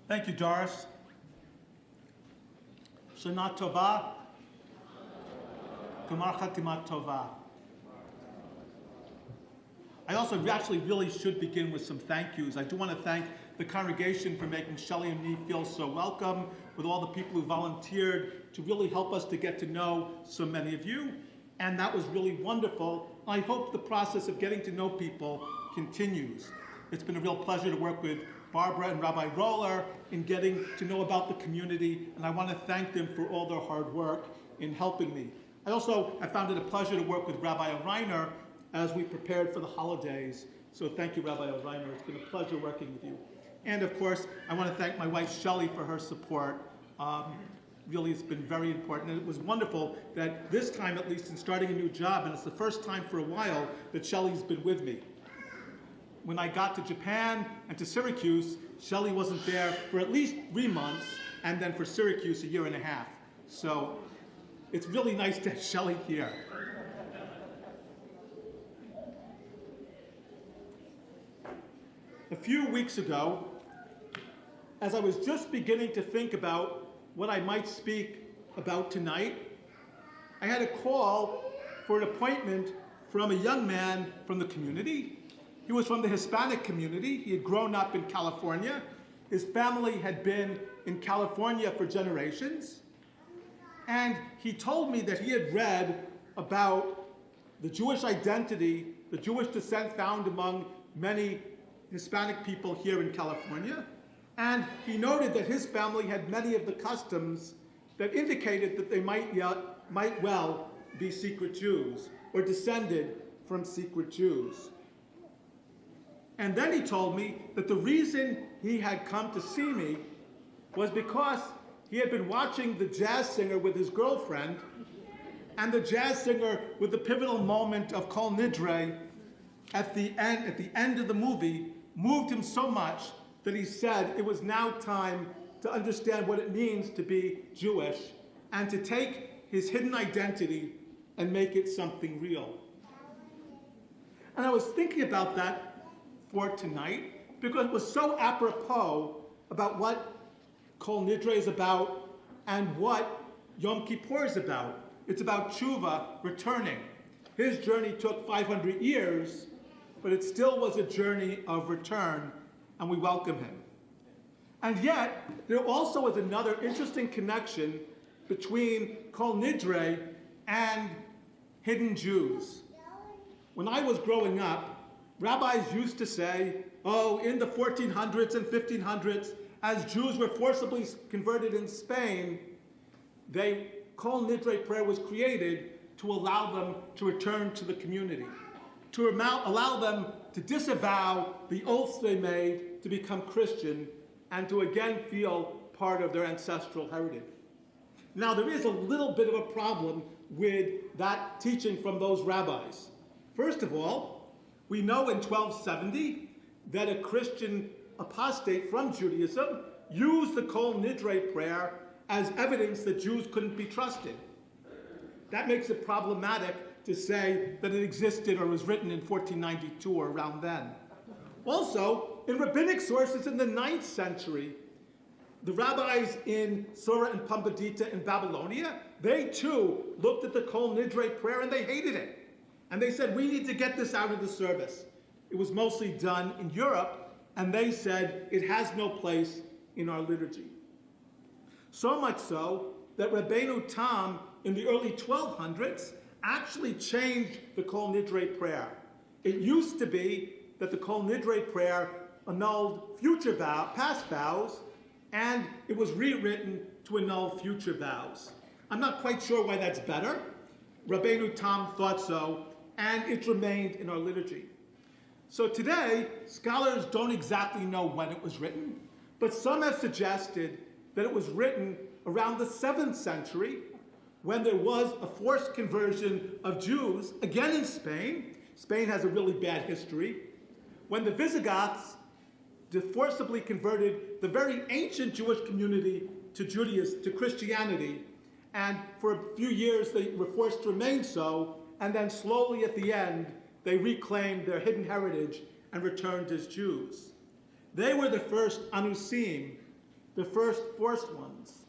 Thank you, Doris. Shana Tova. Gemar Chatimat Tova. I also actually really should begin with some thank yous. I do want to thank the congregation for making Shelley and me feel so welcome, with all the people who volunteered to really help us to get to know so many of you. And that was really wonderful. I hope the process of getting to know people continues. It's been a real pleasure to work with Barbara and Rabbi Roller in getting to know about the community, and I want to thank them for all their hard work in helping me. I found it a pleasure to work with Rabbi Reiner as we prepared for the holidays. So thank you, Rabbi Reiner. It's been a pleasure working with you. And of course, I want to thank my wife, Shelley, for her support. Really, it's been very important. And it was wonderful that this time, at least in starting a new job, and it's the first time for a while that Shelley's been with me. When I got to Japan and to Syracuse, Shelley wasn't there for at least 3 months, and then for Syracuse, 1.5 years. So it's really nice to have Shelley here. A few weeks ago, as I was just beginning to think about what I might speak about tonight, I had a call for an appointment from a young man from the community. He was from the Hispanic community. He had grown up in California. His family had been in California for generations. And he told me that he had read about the Jewish identity, the Jewish descent found among many Hispanic people here in California. And he noted that his family had many of the customs that indicated that they might well be secret Jews or descended from secret Jews. And then he told me that the reason he had come to see me was because he had been watching the jazz singer with his girlfriend, and the jazz singer, with the pivotal moment of Kol Nidre at the end of the movie, moved him so much that he said it was now time to understand what it means to be Jewish and to take his hidden identity and make it something real. And I was thinking about that for tonight because it was so apropos about what Kol Nidre is about and what Yom Kippur is about. It's about tshuva, returning. His journey took 500 years, but it still was a journey of return, and we welcome him. And yet, there also is another interesting connection between Kol Nidre and hidden Jews. When I was growing up, rabbis used to say, in the 1400s and 1500s, as Jews were forcibly converted in Spain, Kol Nidre prayer was created to allow them to return to the community, to allow them to disavow the oaths they made to become Christian, and to again feel part of their ancestral heritage. Now, there is a little bit of a problem with that teaching from those rabbis. First of all, we know in 1270 that a Christian apostate from Judaism used the Kol Nidre prayer as evidence that Jews couldn't be trusted. That makes it problematic to say that it existed or was written in 1492 or around then. Also, in rabbinic sources in the 9th century, the rabbis in Sora and Pumbedita in Babylonia, they too looked at the Kol Nidre prayer and they hated it. And they said, we need to get this out of the service. It was mostly done in Europe, and they said it has no place in our liturgy. So much so that Rabbeinu Tam in the early 1200s actually changed the Kol Nidre prayer. It used to be that the Kol Nidre prayer annulled past vows, and it was rewritten to annul future vows. I'm not quite sure why that's better. Rabbeinu Tam thought so, and it remained in our liturgy. So today, scholars don't exactly know when it was written, but some have suggested that it was written around the 7th century, when there was a forced conversion of Jews, again in Spain. Spain has a really bad history. When the Visigoths forcibly converted the very ancient Jewish community to Christianity, and for a few years they were forced to remain so, and then slowly at the end, they reclaimed their hidden heritage and returned as Jews. They were the first Anusim, the first forced ones.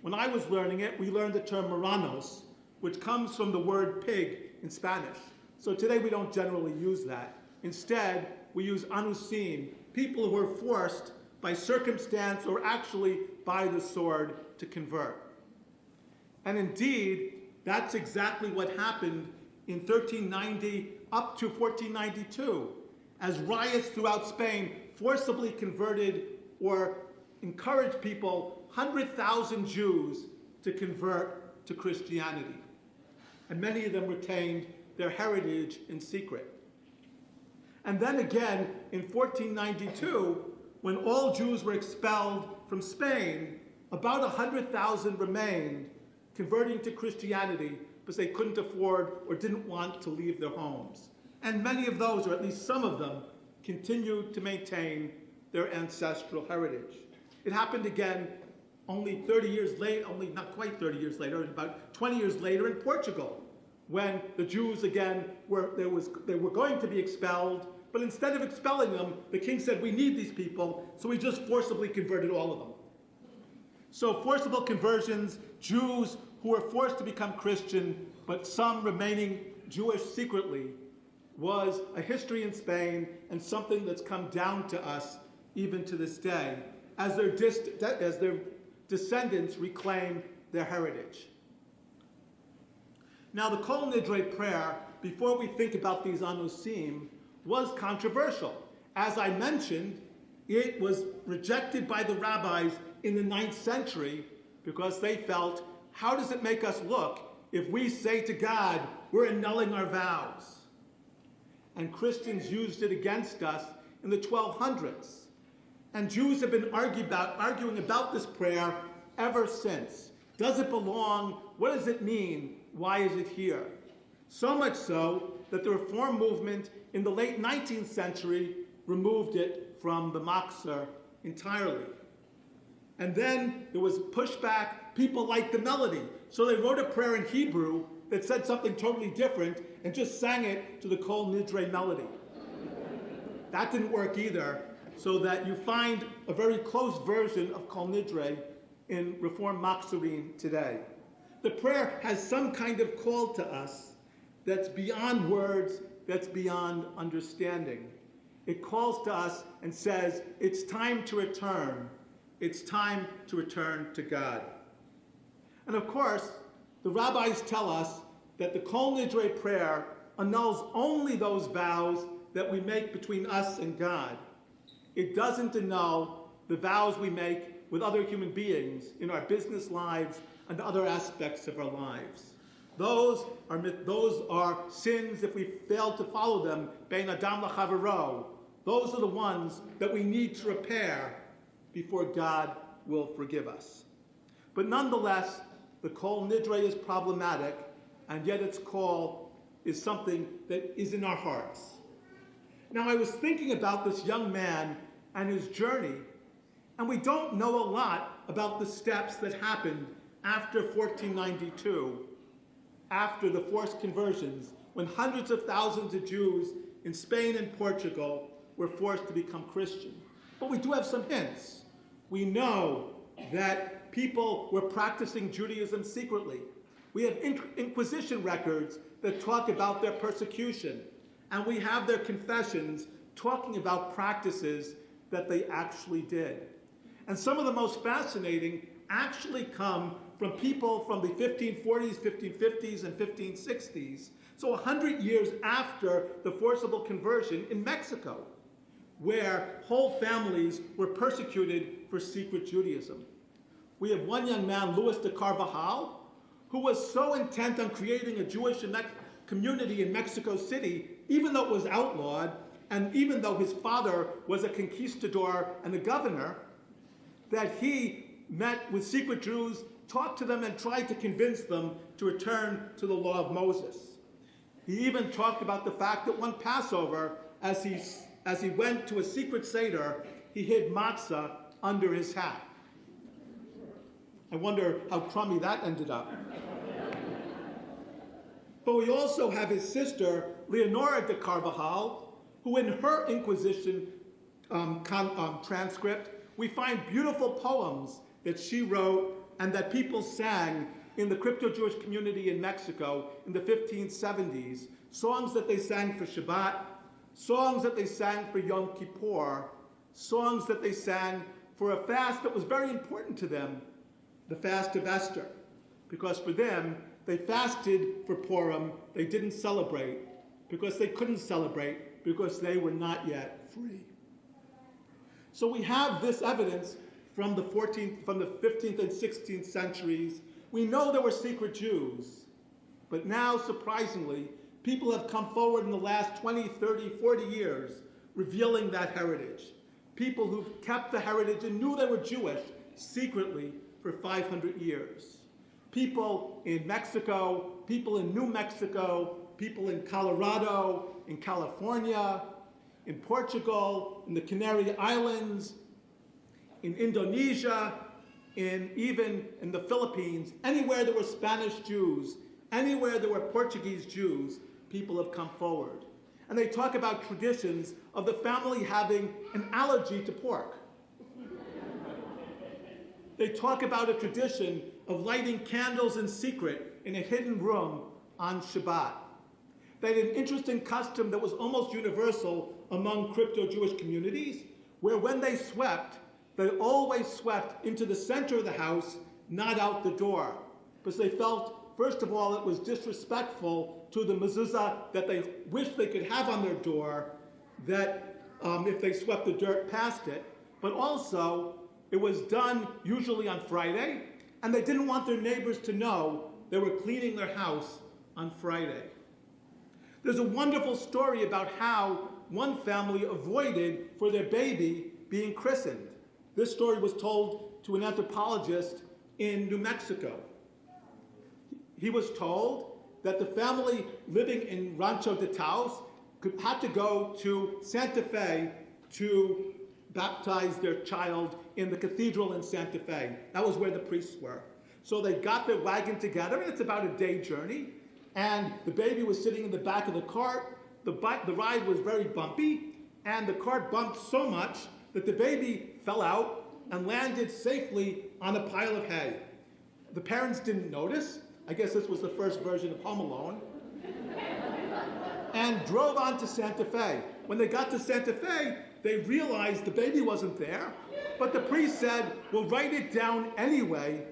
When I was learning it, we learned the term marranos, which comes from the word pig in Spanish. So today we don't generally use that. Instead, we use anusim, people who are forced by circumstance or actually by the sword to convert. And indeed, that's exactly what happened in 1390 up to 1492, as riots throughout Spain forcibly converted or encouraged people, 100,000 Jews, to convert to Christianity. And many of them retained their heritage in secret. And then again, in 1492, when all Jews were expelled from Spain, about 100,000 remained, converting to Christianity because they couldn't afford or didn't want to leave their homes. And many of those, or at least some of them, continued to maintain their ancestral heritage. It happened again only 30 years later, only not quite 30 years later, about 20 years later in Portugal, when the Jews again they were going to be expelled, but instead of expelling them, the king said, we need these people, so he just forcibly converted all of them. So forcible conversions, Jews who were forced to become Christian, but some remaining Jewish secretly, was a history in Spain and something that's come down to us even to this day, as their descendants reclaim their heritage. Now, the Kol Nidre prayer, before we think about these anusim, was controversial. As I mentioned, it was rejected by the rabbis in the 9th century because they felt, how does it make us look if we say to God, we're annulling our vows? And Christians used it against us in the 1200s. And Jews have been arguing about this prayer ever since. Does it belong? What does it mean? Why is it here? So much so that the Reform movement in the late 19th century removed it from the Machzor entirely. And then there was pushback. People liked the melody. So they wrote a prayer in Hebrew that said something totally different and just sang it to the Kol Nidre melody. That didn't work either, so that you find a very close version of Kol Nidre in Reform Machzorim today. The prayer has some kind of call to us that's beyond words, that's beyond understanding. It calls to us and says, it's time to return. It's time to return to God. And of course, the rabbis tell us that the Kol Nidre prayer annuls only those vows that we make between us and God. It doesn't annul the vows we make with other human beings in our business lives and other aspects of our lives. Those are sins if we fail to follow them, bein adam lachavaro. Those are the ones that we need to repair before God will forgive us. But nonetheless, the Kol Nidre is problematic, and yet its call is something that is in our hearts. Now, I was thinking about this young man and his journey, and we don't know a lot about the steps that happened after 1492, after the forced conversions, when hundreds of thousands of Jews in Spain and Portugal were forced to become Christian. But we do have some hints. We know that people were practicing Judaism secretly. We have Inquisition records that talk about their persecution, and we have their confessions talking about practices that they actually did. And some of the most fascinating actually come from people from the 1540s, 1550s, and 1560s, so 100 years after the forcible conversion in Mexico, where whole families were persecuted for secret Judaism. We have one young man, Luis de Carvajal, who was so intent on creating a Jewish community in Mexico City, even though it was outlawed, and even though his father was a conquistador and a governor, that he met with secret Jews, talked to them, and tried to convince them to return to the law of Moses. He even talked about the fact that one Passover, as he went to a secret Seder, he hid matzah under his hat. I wonder how crummy that ended up. But we also have his sister, Leonora de Carvajal, who in her Inquisition transcript We find beautiful poems that she wrote and that people sang in the crypto-Jewish community in Mexico in the 1570s, songs that they sang for Shabbat, songs that they sang for Yom Kippur, songs that they sang for a fast that was very important to them, the fast of Esther. Because for them, they fasted for Purim, they didn't celebrate, because they couldn't celebrate, because they were not yet free. So we have this evidence from the 15th and 16th centuries. We know there were secret Jews, but now, surprisingly, people have come forward in the last 20, 30, 40 years revealing that heritage. People who've kept the heritage and knew they were Jewish secretly for 500 years. People in Mexico, people in New Mexico, people in Colorado, in California, in Portugal, in the Canary Islands, in Indonesia, even in the Philippines, anywhere there were Spanish Jews, anywhere there were Portuguese Jews, people have come forward. And they talk about traditions of the family having an allergy to pork. They talk about a tradition of lighting candles in secret in a hidden room on Shabbat. They had an interesting custom that was almost universal among crypto-Jewish communities, where when they swept, they always swept into the center of the house, not out the door, because they felt, first of all, it was disrespectful to the mezuzah that they wished they could have on their door, that if they swept the dirt past it, but also it was done usually on Friday, and they didn't want their neighbors to know they were cleaning their house on Friday. There's a wonderful story about how one family avoided for their baby being christened. This story was told to an anthropologist in New Mexico. He was told that the family living in Rancho de Taos had to go to Santa Fe to baptize their child in the cathedral in Santa Fe. That was where the priests were. So they got their wagon together, and it's about a day journey, and the baby was sitting in the back of the cart. The ride was very bumpy, and the cart bumped so much that the baby fell out and landed safely on a pile of hay. The parents didn't notice. I guess this was the first version of Home Alone. And drove on to Santa Fe. When they got to Santa Fe, they realized the baby wasn't there, but the priest said, "We'll write it down anyway,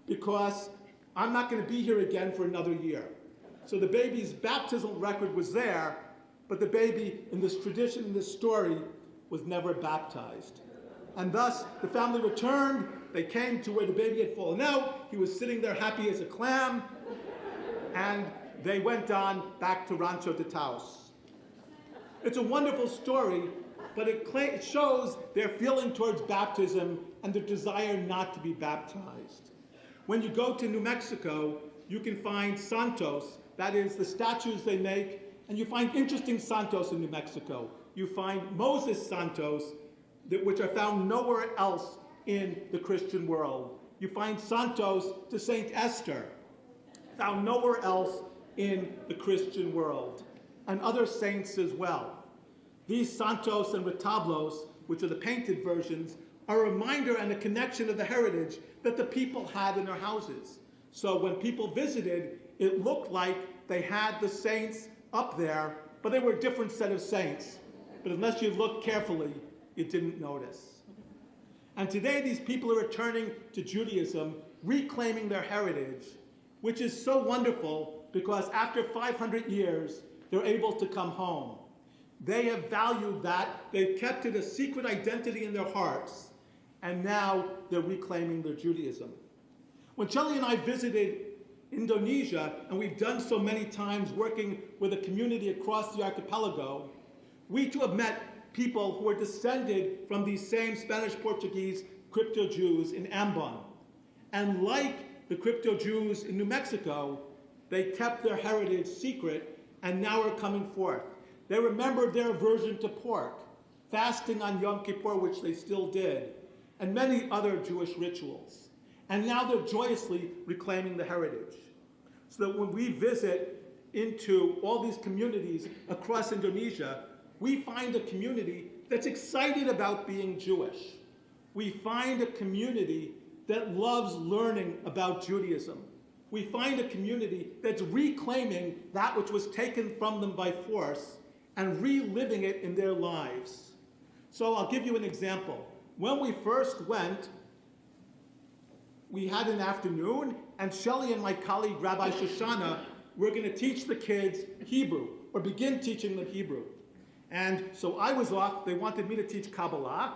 because I'm not going to be here again for another year." So the baby's baptismal record was there, but the baby, in this tradition, in this story, was never baptized. And thus, the family returned. They came to where the baby had fallen out. He was sitting there happy as a clam. And they went on back to Rancho de Taos. It's a wonderful story, but it shows their feeling towards baptism and their desire not to be baptized. When you go to New Mexico, you can find santos, that is the statues they make, and you find interesting santos in New Mexico. You find Moses santos, which are found nowhere else in the Christian world. You find santos to Saint Esther, found nowhere else in the Christian world, and other saints as well. These santos and retablos, which are the painted versions, are a reminder and a connection of the heritage that the people had in their houses. So when people visited, it looked like they had the saints up there, but they were a different set of saints. But unless you looked carefully, you didn't notice. And today these people are returning to Judaism, reclaiming their heritage, which is so wonderful because after 500 years, they're able to come home. They have valued that, they've kept it a secret identity in their hearts, and now they're reclaiming their Judaism. When Shelley and I visited Indonesia, and we've done so many times working with a community across the archipelago, we too have met people who are descended from these same Spanish-Portuguese crypto-Jews in Ambon. And like the crypto-Jews in New Mexico, they kept their heritage secret and now are coming forth. They remembered their aversion to pork, fasting on Yom Kippur, which they still did, and many other Jewish rituals. And now they're joyously reclaiming the heritage. So that when we visit into all these communities across Indonesia, we find a community that's excited about being Jewish. we find a community that loves learning about Judaism. We find a community that's reclaiming that which was taken from them by force and reliving it in their lives. So I'll give you an example. When we first went, we had an afternoon, and Shelley and my colleague, Rabbi Shoshana, were going to teach the kids Hebrew, or begin teaching them Hebrew. And so I was off. They wanted me to teach Kabbalah,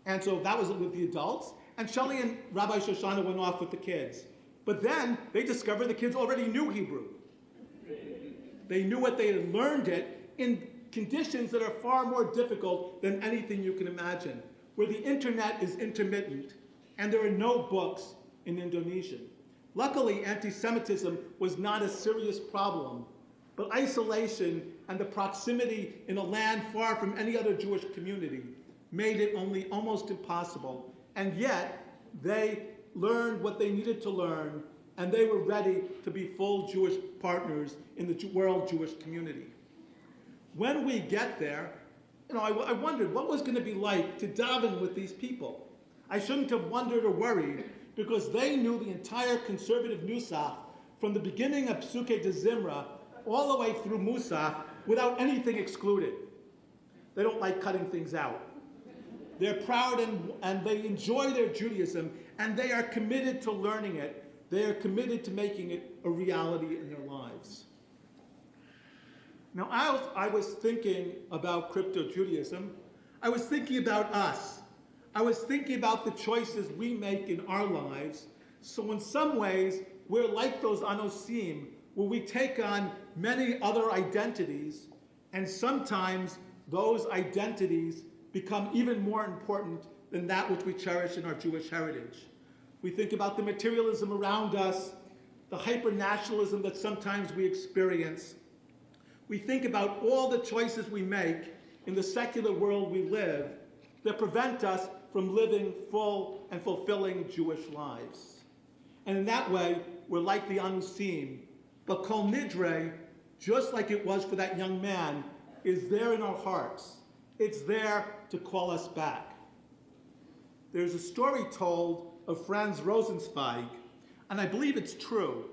and so that was with the adults. And Shelley and Rabbi Shoshana went off with the kids. But then they discovered the kids already knew Hebrew. They knew what they had learned it in conditions that are far more difficult than anything you can imagine, where the internet is intermittent and there are no books in Indonesian. Luckily, anti-Semitism was not a serious problem, but isolation and the proximity in a land far from any other Jewish community made it almost impossible. And yet, they learned what they needed to learn, and they were ready to be full Jewish partners in the world Jewish community. When we get there, I wondered what was going to be like to daven with these people. I shouldn't have wondered or worried, because they knew the entire conservative Nusach from the beginning of Psukei de Zimra all the way through Musaf without anything excluded. They don't like cutting things out. They're proud and they enjoy their Judaism, and they are committed to learning it. They are committed to making it a reality in their lives. Now, I was thinking about crypto-Judaism. I was thinking about us. I was thinking about the choices we make in our lives. So in some ways, we're like those Anosim, where we take on many other identities, and sometimes those identities become even more important than that which we cherish in our Jewish heritage. We think about the materialism around us, the hyper-nationalism that sometimes we experience. We think about all the choices we make in the secular world we live that prevent us from living full and fulfilling Jewish lives. And in that way, we're like the Anusim. But Kol Nidre, just like it was for that young man, is there in our hearts. It's there to call us back. There's a story told of Franz Rosenzweig, and I believe it's true.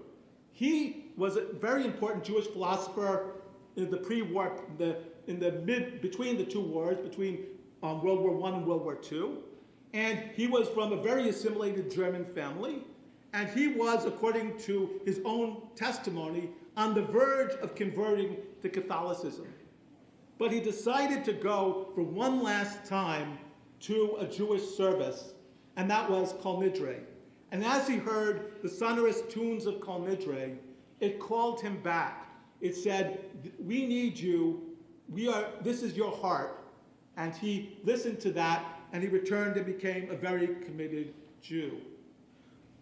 He was a very important Jewish philosopher in the pre-war, between the two wars, between World War I and World War II. And he was from a very assimilated German family, and he was, according to his own testimony, on the verge of converting to Catholicism. But he decided to go for one last time to a Jewish service, and that was Kol Nidre. And as he heard the sonorous tunes of Kol Nidre, it called him back. It said, "We need you. This is your heart." And he listened to that, and he returned and became a very committed Jew.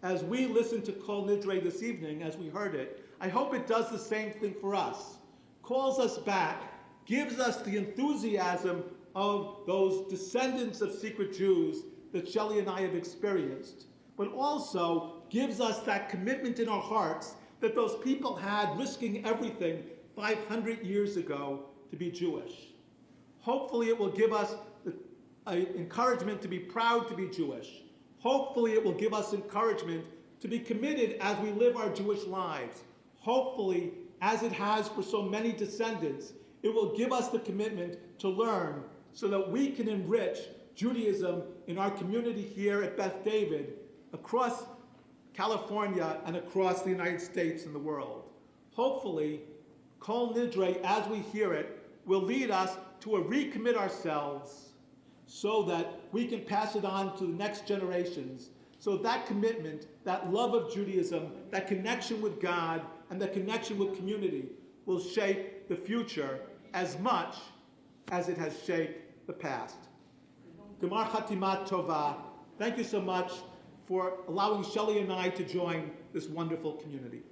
As we listen to Kol Nidre this evening, as we heard it, I hope it does the same thing for us. Calls us back, gives us the enthusiasm of those descendants of secret Jews that Shelley and I have experienced, but also gives us that commitment in our hearts that those people had, risking everything 500 years ago to be Jewish. Hopefully it will give us encouragement to be proud to be Jewish. Hopefully it will give us encouragement to be committed as we live our Jewish lives. Hopefully, as it has for so many descendants, it will give us the commitment to learn so that we can enrich Judaism in our community here at Beth David, across California and across the United States and the world. Hopefully, Kol Nidre, as we hear it, will lead us to recommit ourselves so that we can pass it on to the next generations. So that commitment, that love of Judaism, that connection with God, and that connection with community will shape the future as much as it has shaped the past. Gemar Chatimat Tova. Thank you so much for allowing Shelley and I to join this wonderful community.